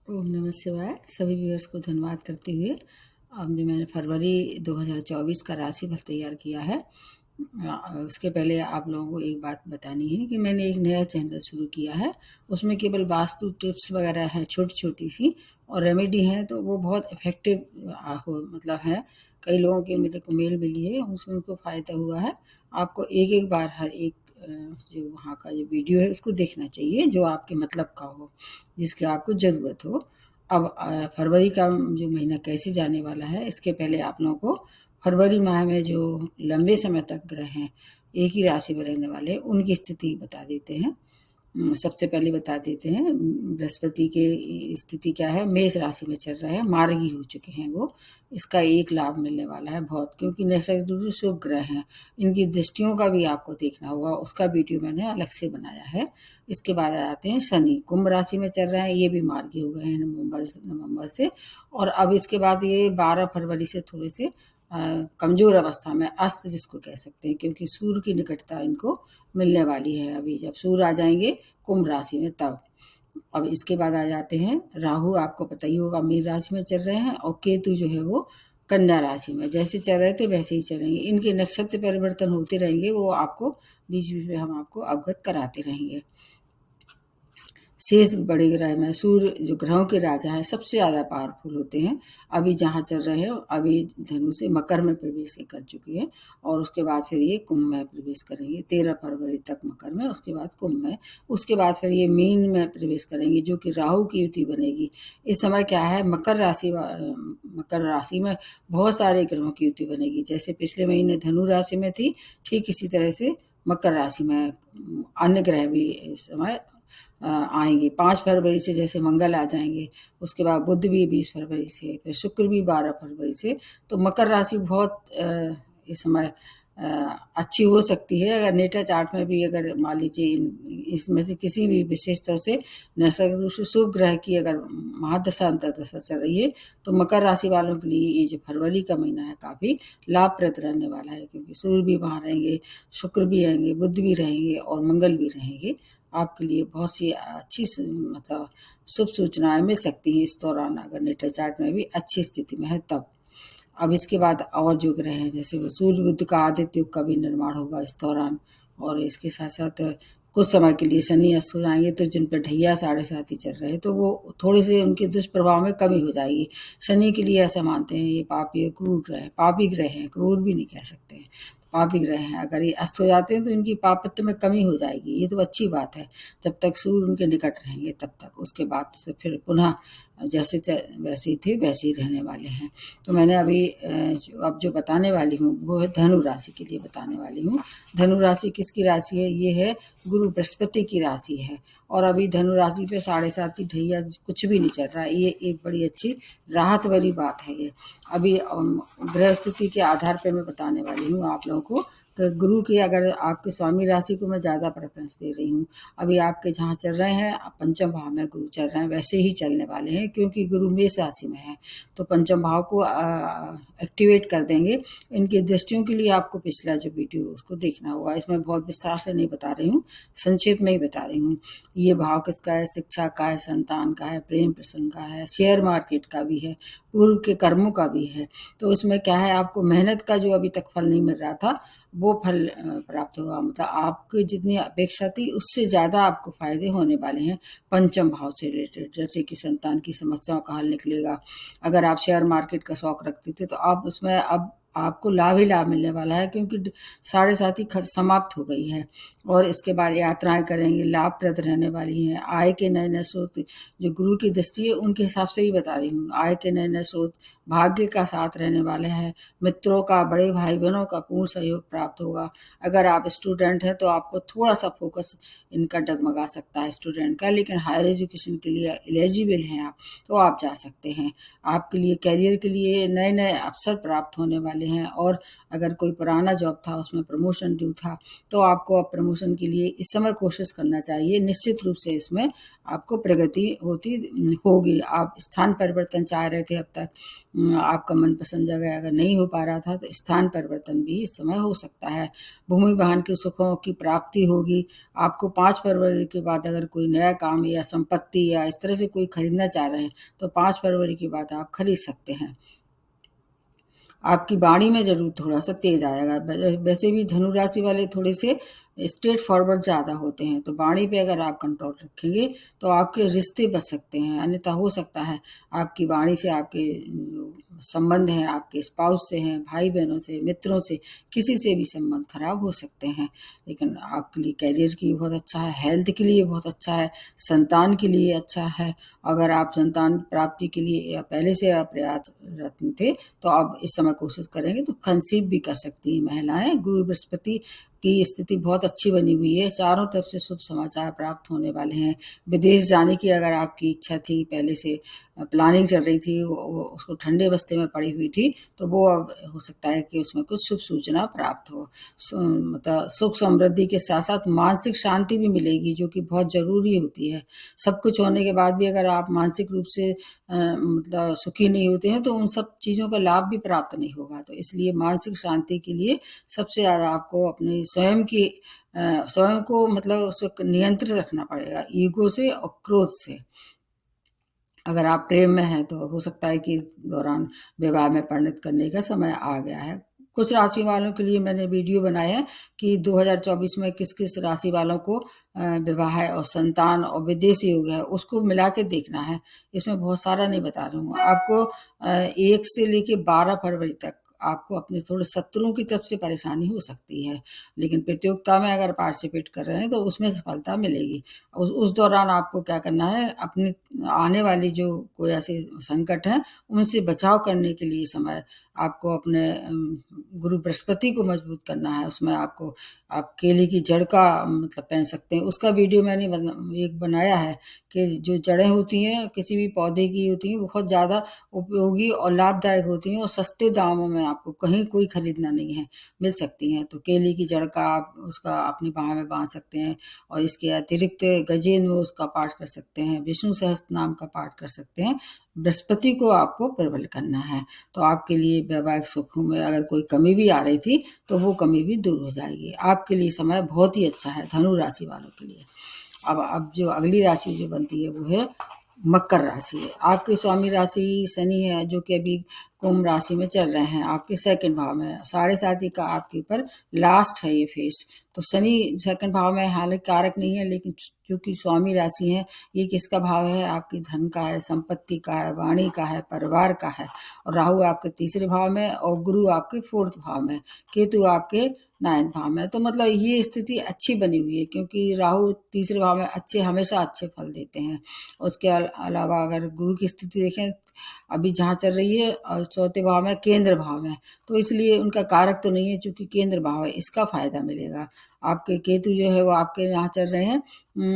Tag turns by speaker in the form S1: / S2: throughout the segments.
S1: ओम नमः शिवाय। सभी व्यूअर्स को धन्यवाद करते हुए अब जो मैंने फरवरी 2024 का राशिफल तैयार किया है, उसके पहले आप लोगों को एक बात बतानी है कि मैंने एक नया चैनल शुरू किया है। उसमें केवल वास्तु टिप्स वगैरह हैं, छोटी छोटी सी, और रेमेडी हैं, तो वो बहुत इफ़ेक्टिव हो मतलब है। कई लोगों के मेरे को मेल मिली है, उसमें उनको फ़ायदा हुआ है। आपको एक एक बार हर एक जो वहाँ का जो वीडियो है उसको देखना चाहिए, जो आपके मतलब का हो, जिसकी आपको ज़रूरत हो। अब फरवरी का जो महीना कैसे जाने वाला है, इसके पहले आप लोगों को फरवरी माह में जो लंबे समय तक ग्रह हैं एक ही राशि में रहने वाले, उनकी स्थिति बता देते हैं। सबसे पहले बता देते हैं बृहस्पति की स्थिति क्या है। मेष राशि में चल रहा है, मार्गी हो चुके हैं वो। इसका एक लाभ मिलने वाला है बहुत, क्योंकि नैसर्गिक रूप से शुभ ग्रह हैं। इनकी दृष्टियों का भी आपको देखना होगा, उसका वीडियो मैंने अलग से बनाया है। इसके बाद आ जाते हैं शनि, कुंभ राशि में चल रहे हैं, ये भी मार्गी हो गए हैं नवंबर से। और अब इसके बाद ये 12 फरवरी से थोड़े से कमजोर अवस्था में, अस्त जिसको कह सकते हैं, क्योंकि सूर्य की निकटता इनको मिलने वाली है। अभी जब सूर्य आ जाएंगे कुंभ राशि में तब। अब इसके बाद आ जाते हैं राहु, आपको पता ही होगा मीन राशि में चल रहे हैं, और केतु जो है वो कन्या राशि में। जैसे चल रहे थे वैसे ही चलेंगे, इनके नक्षत्र परिवर्तन होते रहेंगे, वो आपको बीच बीच में हम आपको अवगत कराते रहेंगे। शेष बड़े ग्रह में सूर्य जो ग्रहों के राजा हैं सबसे ज़्यादा पावरफुल होते हैं। अभी जहाँ चल रहे हैं, अभी धनु से मकर में प्रवेश कर चुके हैं, और उसके बाद फिर ये कुंभ में प्रवेश करेंगे 13 फरवरी तक मकर में, उसके बाद कुंभ में, उसके बाद फिर ये मीन में प्रवेश करेंगे, जो कि राहु की युति बनेगी। इस समय क्या है, मकर राशि में बहुत सारे ग्रहों की युति बनेगी। जैसे पिछले महीने धनु राशि में थी, ठीक इसी तरह से मकर राशि में अन्य ग्रह भी इस समय आएंगे। 5 फरवरी से जैसे मंगल आ जाएंगे, उसके बाद बुध भी 20 फरवरी से, फिर शुक्र भी 12 फरवरी से। तो मकर राशि बहुत इस समय अच्छी हो सकती है। अगर नेटा चार्ट में भी अगर मान लीजिए इसमें से किसी भी विशेषता से नैसर्गिक रूप से शुभ ग्रह की अगर महादशा अंतर्दशा चल रही है, तो मकर राशि वालों के लिए ये जो फरवरी का महीना है काफ़ी लाभप्रद रहने वाला है, क्योंकि सूर्य भी वहाँ रहेंगे, शुक्र भी रहेंगे, बुध भी रहेंगे और मंगल भी रहेंगे। आपके लिए बहुत सी अच्छी मतलब शुभ सूचनाएं मिल सकती हैं इस दौरान, अगर नेटल चार्ट में भी अच्छी स्थिति में है तब। अब इसके बाद और जो ग्रह हैं, जैसे वो सूर्य बुध का आदित्य युग का भी निर्माण होगा इस दौरान, और इसके साथ साथ कुछ समय के लिए शनि अस्त हो जाएंगे, तो जिन पर ढैया 7.5 ही चल रहे हैं, तो वो थोड़े से उनके दुष्प्रभाव में कमी हो जाएगी। शनि के लिए ऐसा मानते हैं ये पापी क्रूर ग्रह है, पापी ग्रह हैं, क्रूर भी नहीं कह सकते हैं, पापी ग्रह हैं। अगर ये अस्त हो जाते हैं तो इनकी पापत्व में कमी हो जाएगी, ये तो अच्छी बात है। जब तक सूर्य उनके निकट रहेंगे तब तक, उसके बाद से फिर पुनः जैसे वैसे ही थे वैसे ही रहने वाले हैं। तो मैंने अभी अब जो बताने वाली हूँ वो है धनु राशि के लिए बताने वाली हूँ। धनु राशि किसकी राशि है? ये है गुरु बृहस्पति की राशि है। और अभी धनु राशि पे 7.5 ही ढैया कुछ भी नहीं चल रहा है, ये एक बड़ी अच्छी राहत वाली बात है। ये अभी ग्रह स्थिति के आधार पर मैं बताने वाली हूँ आप लोगों को। गुरु की, अगर आपके स्वामी राशि को मैं ज़्यादा प्रेफरेंस दे रही हूँ। अभी आपके जहाँ चल रहे हैं पंचम भाव में गुरु चल रहे हैं, वैसे ही चलने वाले हैं, क्योंकि गुरु मेष राशि में है, तो पंचम भाव को एक्टिवेट कर देंगे। इनकी दृष्टियों के लिए आपको पिछला जो वीडियो उसको देखना होगा। इसमें बहुत विस्तार से नहीं बता रही हूँ, संक्षेप में ही बता रही हूँ। ये भाव किसका है? शिक्षा का है, संतान का है, प्रेम प्रसंग का है, शेयर मार्केट का भी है, पूर्व के कर्मों का भी है। तो इसमें क्या है, आपको मेहनत का जो अभी तक फल नहीं मिल रहा था वो फल प्राप्त होगा। मतलब आपकी जितनी अपेक्षा थी उससे ज़्यादा आपको फायदे होने वाले हैं पंचम भाव से रिलेटेड। जैसे कि संतान की समस्याओं का हल निकलेगा। अगर आप शेयर मार्केट का शौक रखते थे तो आप उसमें अब आपको लाभ ही लाभ मिलने वाला है, क्योंकि 7.5 खर्च समाप्त हो गई है। और इसके बाद यात्राएं करेंगे, लाभप्रद रहने वाली हैं। आय के नए नए स्रोत, जो गुरु की दृष्टि है उनके हिसाब से ही बता रही हूँ, आय के नए नए स्रोत, भाग्य का साथ रहने वाले हैं। मित्रों का, बड़े भाई बहनों का पूर्ण सहयोग प्राप्त होगा। अगर आप स्टूडेंट हैं तो आपको थोड़ा सा फोकस इनका डगमगा सकता है स्टूडेंट का, लेकिन हायर एजुकेशन के लिए एलिजिबल हैं आप तो आप जा सकते हैं। आपके लिए कैरियर के लिए नए नए अवसर प्राप्त होने वाले वाले हैं, और अगर कोई पुराना जॉब था उसमें प्रमोशन ड्यू था तो आपको अब प्रमोशन के लिए इस समय कोशिश करना चाहिए। निश्चित रूप से इसमें आपको प्रगति होगी। आप स्थान परिवर्तन चाह रहे थे अब तक, आपका मनपसंद जगह अगर नहीं हो पा रहा था तो स्थान परिवर्तन भी इस समय हो सकता है। भूमि वाहन के सुखों की प्राप्ति होगी। आपको 5 फरवरी के बाद अगर कोई नया काम या संपत्ति या इस तरह से कोई खरीदना चाह रहे हैं तो 5 फरवरी के बाद आप खरीद सकते हैं। आपकी वाणी में ज़रूर थोड़ा-सा तेज़ आएगा। वैसे भी धनु राशि वाले थोड़े से स्ट्रेट फॉरवर्ड ज़्यादा होते हैं, तो वाणी पे अगर आप कंट्रोल रखेंगे तो आपके रिश्ते बच सकते हैं। अन्यथा हो सकता है आपकी वाणी से आपके संबंध हैं, आपके स्पाउस से हैं, भाई-बहनों से, मित्रों से, किसी से भी संबंध खराब हो सकते हैं। लेकिन आपके लिए करियर के लिए बहुत अच्छा है, हेल्थ के लिए बहुत अच्छा है, संतान के लिए अच्छा है। अगर आप संतान प्राप्ति के लिए या पहले से आप प्रयासरत थे तो आप इस समय कोशिश करेंगे तो कंसीव भी कर सकती हैं महिलाएं। गुरु बृहस्पति की स्थिति बहुत अच्छी बनी हुई है, चारों तरफ से शुभ समाचार प्राप्त होने वाले हैं। विदेश जाने की अगर आपकी इच्छा थी, पहले से प्लानिंग चल रही थी, वो उसको ठंडे बस्ते में पड़ी हुई थी, तो वो अब हो सकता है कि उसमें कुछ शुभ सूचना प्राप्त हो। मतलब सुख समृद्धि के साथ साथ मानसिक शांति भी मिलेगी, जो कि बहुत ज़रूरी होती है। सब कुछ होने के बाद भी अगर आप मानसिक रूप से मतलब सुखी नहीं होते हैं तो उन सब चीज़ों का लाभ भी प्राप्त नहीं होगा। तो इसलिए मानसिक शांति के लिए सबसे ज़्यादा आपको अपनी स्वयं को मतलब उसको नियंत्रित रखना पड़ेगा, ईगो से और क्रोध से। अगर आप प्रेम में हैं तो हो सकता है कि इस दौरान विवाह में परिणत करने का समय आ गया है। कुछ राशि वालों के लिए मैंने वीडियो बनाए हैं कि 2024 में किस किस राशि वालों को विवाह और संतान और विदेश योग है, उसको मिला के देखना है। इसमें बहुत सारा नहीं बता रही हूँ आपको। 1 से लेके 12 फरवरी तक आपको अपने थोड़े शत्रुओं की तरफ से परेशानी हो सकती है, लेकिन प्रतियोगिता में अगर पार्टिसिपेट कर रहे हैं तो उसमें सफलता मिलेगी। उस दौरान आपको क्या करना है, अपनी आने वाली जो कोई ऐसे संकट हैं उनसे बचाव करने के लिए समय आपको अपने गुरु बृहस्पति को मजबूत करना है। उसमें आपको आप केले की जड़ का मतलब पहन सकते हैं, उसका वीडियो मैंने एक बनाया है कि जो जड़ें होती हैं किसी भी पौधे की होती हैं बहुत ज़्यादा उपयोगी और लाभदायक होती हैं और सस्ते दामों में आपको कहीं कोई खरीदना नहीं है, मिल सकती हैं। तो केले की जड़ का आप उसका अपनी बाह में बांध सकते हैं, और इसके अतिरिक्त गजेंद्र में उसका पाठ कर सकते हैं, विष्णु सहस्त्र नाम का पाठ कर सकते हैं। बृहस्पति को आपको प्रबल करना है, तो आपके लिए वैवाहिक सुखों में अगर कोई कमी भी आ रही थी तो वो कमी भी दूर हो जाएगी। आपके लिए समय बहुत ही अच्छा है धनु राशि वालों के लिए। अब जो अगली राशि जो बनती है वो है मकर राशि है। आपके स्वामी राशि शनि है, जो कि अभी कुंभ राशि में चल रहे हैं, आपके सेकंड भाव में 7.5 का आपके ऊपर लास्ट है ये फेस। तो शनि सेकंड भाव में हालांकि कारक नहीं है, लेकिन चूंकि स्वामी राशि है, ये किसका भाव है, आपकी धन का है, संपत्ति का है, वाणी का है, परिवार का है। और राहु आपके तीसरे भाव में और गुरु आपके 4th भाव में, केतु आपके 9th भाव में। तो मतलब ये स्थिति अच्छी बनी हुई है, क्योंकि राहु तीसरे भाव में हमेशा अच्छे फल देते हैं। उसके अलावा अगर गुरु की स्थिति देखें अभी जहाँ चल रही है, और 4थे भाव में केंद्र भाव में, तो इसलिए उनका कारक तो नहीं है, चूंकि केंद्र भाव है इसका फायदा मिलेगा। आपके केतु जो है वो आपके यहाँ चल रहे हैं,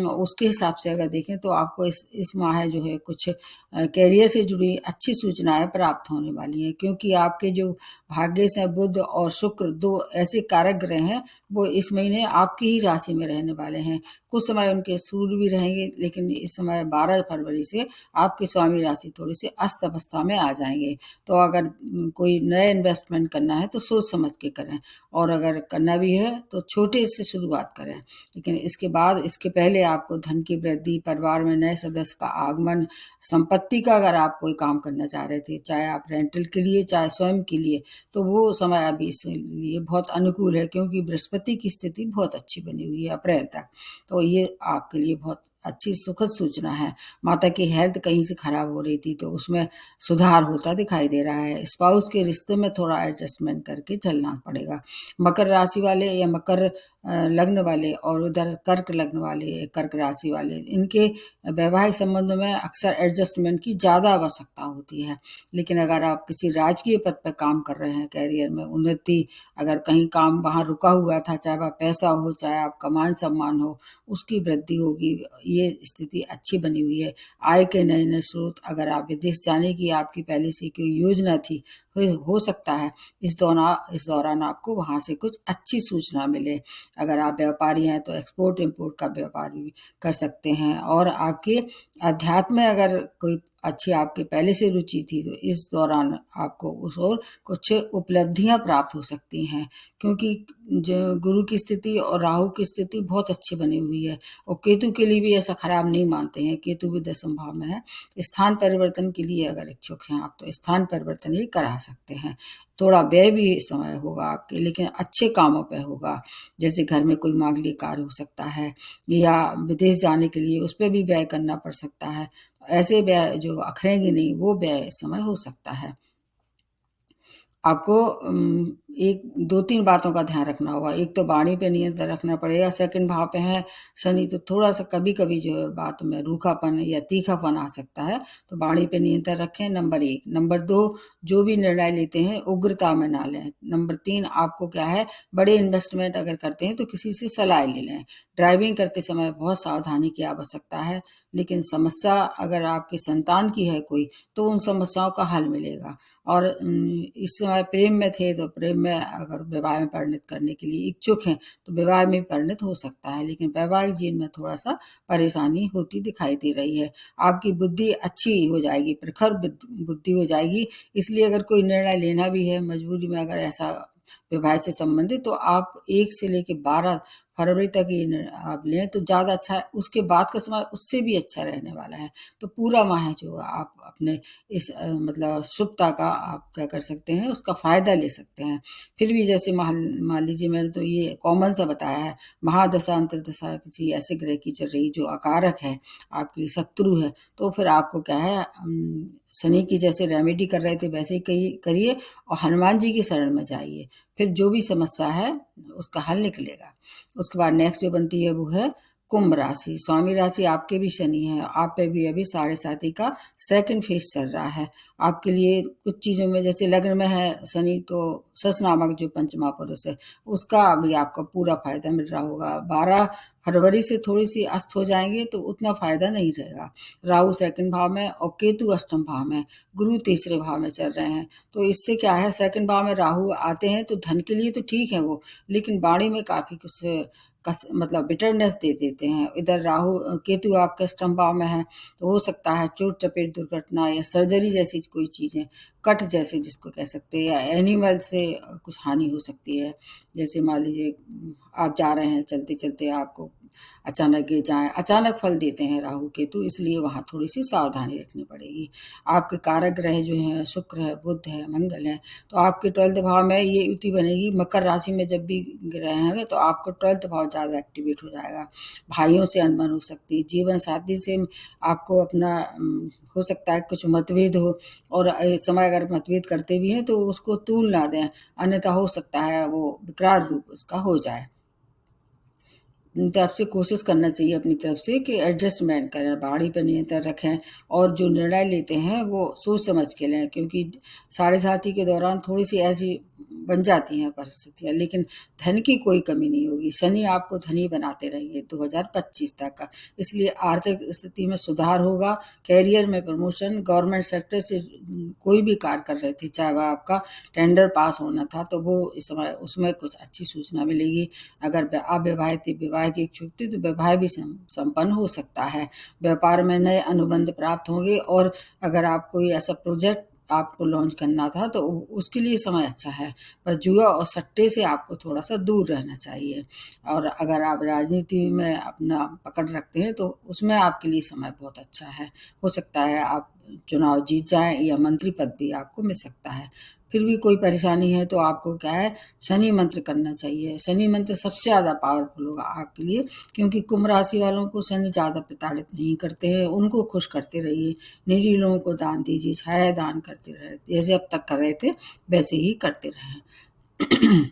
S1: उसके हिसाब से अगर देखें तो आपको इस माह जो है कुछ कैरियर से जुड़ी अच्छी सूचनाएं प्राप्त होने वाली हैं, क्योंकि आपके जो भाग्य से बुध और शुक्र 2 ऐसे कारक ग्रह हैं, वो इस महीने आपकी ही राशि में रहने वाले हैं। कुछ समय उनके सूर्य भी रहेंगे, लेकिन इस समय 12 फरवरी से आपकी स्वामी राशि थोड़ी सी अस्त अवस्था में आ जाएंगे। तो अगर कोई नया इन्वेस्टमेंट करना है तो सोच समझ के करें, और अगर करना भी है तो छोटे से शुरुआत करें। लेकिन इसके बाद इसके पहले आपको धन की वृद्धि, परिवार में नए सदस्य का आगमन, संपत्ति का अगर आप कोई काम करना चाह रहे थे, चाहे आप रेंटल के लिए चाहे स्वयं के लिए, तो वो समय अभी इसलिए बहुत अनुकूल है, क्योंकि बृहस्पति की स्थिति बहुत अच्छी बनी हुई है अप्रैल तक। तो ये आपके लिए बहुत अच्छी सुखद सूचना है। माता की हेल्थ कहीं से खराब हो रही थी तो उसमें सुधार होता दिखाई दे रहा है। स्पाउस के रिश्तों में थोड़ा एडजस्टमेंट करके चलना पड़ेगा। मकर राशि वाले या मकर लग्न वाले और उधर कर्क लग्न वाले, कर्क राशि वाले, इनके वैवाहिक संबंधों में अक्सर एडजस्टमेंट की ज़्यादा आवश्यकता होती है। लेकिन अगर आप किसी राजकीय पद पर काम कर रहे हैं, कैरियर में उन्नति, अगर कहीं काम वहाँ रुका हुआ था, चाहे वह पैसा हो, चाहे आपका मान सम्मान हो, उसकी वृद्धि होगी। ये स्थिति अच्छी बनी हुई है। आय के नए नए स्रोत, अगर आप विदेश जाने की आपकी पहले से कोई योजना थी, हो सकता है इस दौरान आपको वहाँ से कुछ अच्छी सूचना मिले। अगर आप व्यापारी हैं तो एक्सपोर्ट इम्पोर्ट का व्यापार भी कर सकते हैं। और आपके अध्यात्म में अगर कोई अच्छी आपके पहले से रुचि थी तो इस दौरान आपको उस और कुछ उपलब्धियां प्राप्त हो सकती हैं, क्योंकि जो गुरु की स्थिति और राहु की स्थिति बहुत अच्छी बनी हुई है। और केतु के लिए भी ऐसा खराब नहीं मानते हैं, केतु भी 10वीं भाव में है। स्थान परिवर्तन के लिए अगर इच्छुक हैं आप तो स्थान परिवर्तन ही करा सकते हैं। थोड़ा व्यय भी समय होगा आपके, लेकिन अच्छे कामों पे होगा। जैसे घर में कोई मांगलिक कार्य हो सकता है, या विदेश जाने के लिए उस पर भी व्यय करना पड़ सकता है। ऐसे व्यय जो अखरेंगे नहीं, वो व्यय इस समय हो सकता है। आपको एक 2-3 बातों का ध्यान रखना होगा। एक तो वाणी पे नियंत्रण रखना पड़ेगा। सेकंड भाव पे है शनि, तो थोड़ा-सा कभी-कभी जो है बात में रूखापन या तीखापन आ सकता है, तो वाणी पे नियंत्रण रखें, नंबर 1। नंबर 2, जो भी निर्णय लेते हैं उग्रता में ना लें। नंबर 3, आपको क्या है, बड़े इन्वेस्टमेंट अगर करते हैं तो किसी से सलाह ले लें। ड्राइविंग करते समय बहुत सावधानी की आवश्यकता है। लेकिन समस्या अगर आपकी संतान की है कोई, तो उन समस्याओं का हल मिलेगा। और इस समय प्रेम में थे तो प्रेम में अगर विवाह में परिणत करने के लिए इच्छुक हैं तो विवाह में परिणत हो सकता है, लेकिन वैवाहिक जीवन में थोड़ा सा परेशानी होती दिखाई दे रही है। आपकी बुद्धि अच्छी हो जाएगी, प्रखर बुद्धि हो जाएगी। इसलिए अगर कोई निर्णय लेना भी है मजबूरी में, अगर ऐसा विवाह से संबंधित, तो आप 1 से लेके 12 फरवरी तक ये आप लें तो ज़्यादा अच्छा है। उसके बाद का समय उससे भी अच्छा रहने वाला है। तो पूरा माह जो आप अपने इस मतलब शुभता का आप क्या कर सकते हैं, उसका फ़ायदा ले सकते हैं। फिर भी जैसे मान लीजिए, मैंने तो ये कॉमन सा बताया है। महादशा अंतर्दशा किसी ऐसे ग्रह की चल रही जो अकारक है, आपके लिए शत्रु है, तो फिर आपको क्या है, शनि की जैसे रेमेडी कर रहे थे वैसे ही करिए और हनुमान जी की शरण में जाइए। फिर जो भी समस्या है उसका हल निकलेगा। उसके बाद नेक्स्ट जो बनती है वो है कुंभ राशि। स्वामी राशि आपके भी शनि है, आप पे भी अभी 7.5 का सेकंड फेज चल रहा है। आपके लिए कुछ चीज़ों में, जैसे लग्न में है शनि, तो सस नामक जो पंचमा पुरुष है उसका अभी आपको पूरा फायदा मिल रहा होगा। 12 फरवरी से थोड़ी सी अस्त हो जाएंगे तो उतना फायदा नहीं रहेगा। राहु सेकंड भाव में और केतु अष्टम भाव में, गुरु तीसरे भाव में चल रहे हैं। तो इससे क्या है, सेकंड भाव में राहु आते हैं तो धन के लिए तो ठीक है वो, लेकिन वाणी में काफी कुछ मतलब बिटरनेस दे देते हैं। इधर राहु केतु आपके अष्टम भाव में है, तो हो सकता है चोट चपेट दुर्घटना या सर्जरी जैसी कोई चीजें, कट जैसे जिसको कह सकते हैं, या एनिमल से कुछ हानि हो सकती है। जैसे मान लीजिए आप जा रहे हैं, चलते चलते आपको अचानक गिर जाए। अचानक फल देते हैं राहु केतु, इसलिए वहाँ थोड़ी सी सावधानी रखनी पड़ेगी। आपके कारक ग्रह जो हैं शुक्र है, बुध है, मंगल है, तो आपके 12th भाव में ये युति बनेगी। मकर राशि में जब भी ग्रह होंगे तो आपको 12th भाव ज़्यादा एक्टिवेट हो जाएगा। भाइयों से अनबन हो सकती है, जीवन साथी से आपको अपना हो सकता है कुछ मतभेद हो, और इस समय अगर मतभेद करते भी हैं तो उसको तूल ना दें, अन्यथा हो सकता है वो विकराल रूप उसका हो जाए। अपनी तरफ से कोशिश करना चाहिए अपनी तरफ से कि एडजस्टमेंट करें, वाणी पर नियंत्रण रखें, और जो निर्णय लेते हैं वो सोच समझ के लें, क्योंकि 7.5 के दौरान थोड़ी सी ऐसी बन जाती हैं परिस्थितियाँ, लेकिन धन की कोई कमी नहीं होगी। शनि आपको धनी बनाते रहेंगे 2025 तक का, इसलिए आर्थिक स्थिति में सुधार होगा। कैरियर में प्रमोशन, गवर्नमेंट सेक्टर से कोई भी कार्य कर रहे थे, चाहे वह आपका टेंडर पास होना था, तो वो इस समय उसमें कुछ अच्छी सूचना मिलेगी। अगर आप विवाहित थे, विवाह की इच्छुक थी, तो विवाह भी संपन्न हो सकता है। व्यापार में नए अनुबंध प्राप्त होंगे, और अगर आप कोई ऐसा प्रोजेक्ट आपको लॉन्च करना था तो उसके लिए समय अच्छा है। पर जुआ और सट्टे से आपको थोड़ा सा दूर रहना चाहिए। और अगर आप राजनीति में अपना पकड़ रखते हैं तो उसमें आपके लिए समय बहुत अच्छा है। हो सकता है आप चुनाव जीत जाएं, या मंत्री पद भी आपको मिल सकता है। फिर भी कोई परेशानी है तो आपको क्या है, शनि मंत्र करना चाहिए। शनि मंत्र सबसे ज़्यादा पावरफुल होगा आपके लिए, क्योंकि कुंभ राशि वालों को शनि ज़्यादा प्रताड़ित नहीं करते हैं। उनको खुश करते रहिए, निरीह लोगों को दान दीजिए, छाया दान करते रहे, जैसे अब तक कर रहे थे वैसे ही करते रहें।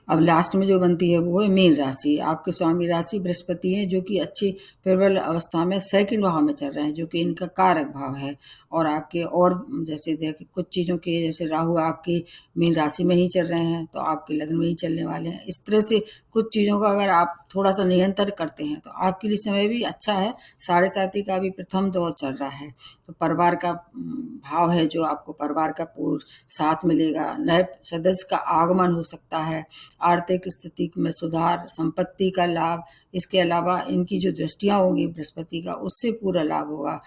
S1: अब लास्ट में जो बनती है वो है मीन राशि। आपके स्वामी राशि बृहस्पति हैं, जो कि अच्छी प्रबल अवस्था में सेकंड भाव में चल रहे हैं, जो कि इनका कारक भाव है। और आपके और जैसे देखिए कुछ चीज़ों के, जैसे राहु आपकी मीन राशि में ही चल रहे हैं, तो आपके लग्न में ही चलने वाले हैं। इस तरह से कुछ चीज़ों का अगर आप थोड़ा सा नियंत्रण करते हैं तो आपके लिए समय भी अच्छा है। साढ़े साथी का भी प्रथम दौर चल रहा है, तो परिवार का भाव है, जो आपको परिवार का पूर्ण साथ मिलेगा। नए सदस्य का आगमन हो सकता है, आर्थिक स्थिति में सुधार, संपत्ति का लाभ। इसके अलावा इनकी जो दृष्टियां होंगी बृहस्पति का, उससे पूरा लाभ होगा।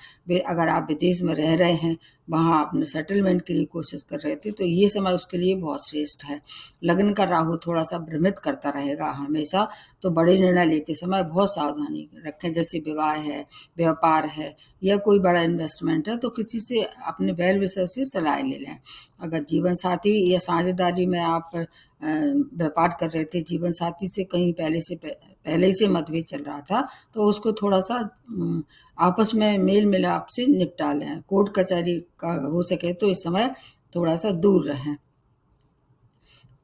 S1: अगर आप विदेश में रह रहे हैं, वहाँ अपने सेटलमेंट के लिए कोशिश कर रहे थे, तो ये समय उसके लिए बहुत श्रेष्ठ है। लग्न का राहु थोड़ा सा भ्रमित करता रहेगा हमेशा, तो बड़े निर्णय लेते समय बहुत सावधानी रखें। जैसे विवाह है, व्यापार है, या कोई बड़ा इन्वेस्टमेंट है, तो किसी से अपने वेल विशर से सलाह ले लें। अगर जीवन साथी या साझेदारी में आप व्यापार कर रहे थे, जीवन साथी से कहीं पहले से मतभेद चल रहा था, तो उसको थोड़ा सा आपस में मेल मिलाप से निपटा लें। कोर्ट कचहरी का हो सके तो इस समय थोड़ा सा दूर रहें,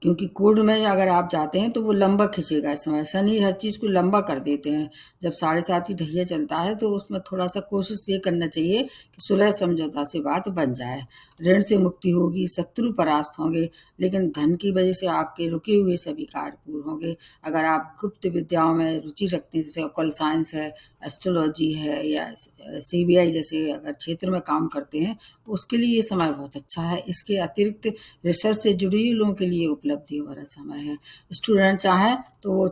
S1: क्योंकि कोर्ट में अगर आप जाते हैं तो वो लंबा खींचेगा। इस समय शनि हर चीज़ को लंबा कर देते हैं। जब साढ़े सात ही ढैया चलता है, तो उसमें थोड़ा सा कोशिश ये करना चाहिए कि सुलह समझौता से बात बन जाए। ऋण से मुक्ति होगी, शत्रु परास्त होंगे, लेकिन धन की वजह से आपके रुके हुए सभी कार्य पूर्ण होंगे। अगर आप गुप्त विद्याओं में रुचि रखते हैं, जैसे ऑकल्ट साइंस है, एस्ट्रोलॉजी है, या CBI जैसे अगर क्षेत्र में काम करते हैं, तो उसके लिए ये समय बहुत अच्छा है। इसके अतिरिक्त रिसर्च से जुड़ी लोगों के लिए उपलब्धियों वाला समय है। स्टूडेंट चाहें तो वो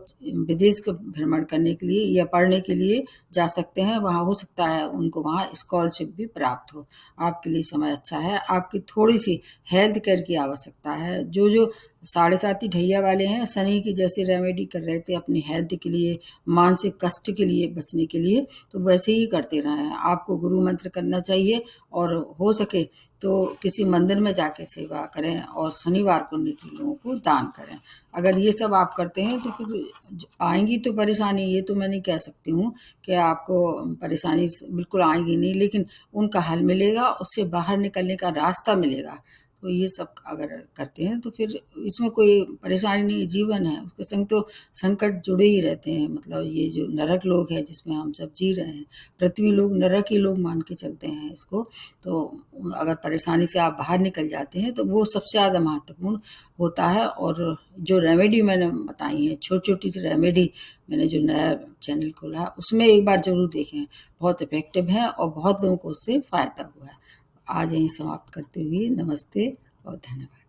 S1: विदेश का भ्रमण करने के लिए या पढ़ने के लिए जा सकते हैं। वहाँ हो सकता है उनको वहाँ स्कॉलरशिप भी प्राप्त हो। आपके लिए समय अच्छा है। आपकी थोड़ी सी हेल्थ केयर की आवश्यकता है। जो जो साढ़े सात ही ढैया वाले हैं, शनि की जैसे रेमेडी कर रहे थे अपनी हेल्थ के लिए, मानसिक कष्ट के लिए बचने के लिए, तो वैसे ही करते रहें। आपको गुरु मंत्र करना चाहिए, और हो सके तो किसी मंदिर में जाके सेवा करें, और शनिवार को निजी लोगों को दान करें। अगर ये सब आप करते हैं तो फिर आएंगी तो परेशानी, ये तो मैं नहीं कह सकती हूँ कि आपको परेशानी बिल्कुल आएगी नहीं, लेकिन उनका हल मिलेगा, उससे बाहर निकलने का रास्ता मिलेगा। तो ये सब अगर करते हैं तो फिर इसमें कोई परेशानी नहीं। जीवन है, उसके संग तो संकट जुड़े ही रहते हैं। मतलब ये जो नरक लोग है जिसमें हम सब जी रहे हैं, पृथ्वी लोग नरक ही लोग मान के चलते हैं इसको। तो अगर परेशानी से आप बाहर निकल जाते हैं तो वो सबसे ज़्यादा महत्वपूर्ण होता है। और जो रेमेडी मैंने बताई है, छोटी छोटी सी रेमेडी, मैंने जो नया चैनल खोला है उसमें एक बार ज़रूर देखें, बहुत इफेक्टिव है और बहुत लोगों को उससे फ़ायदा हुआ है। आज यहीं समाप्त करते हुए नमस्ते और धन्यवाद।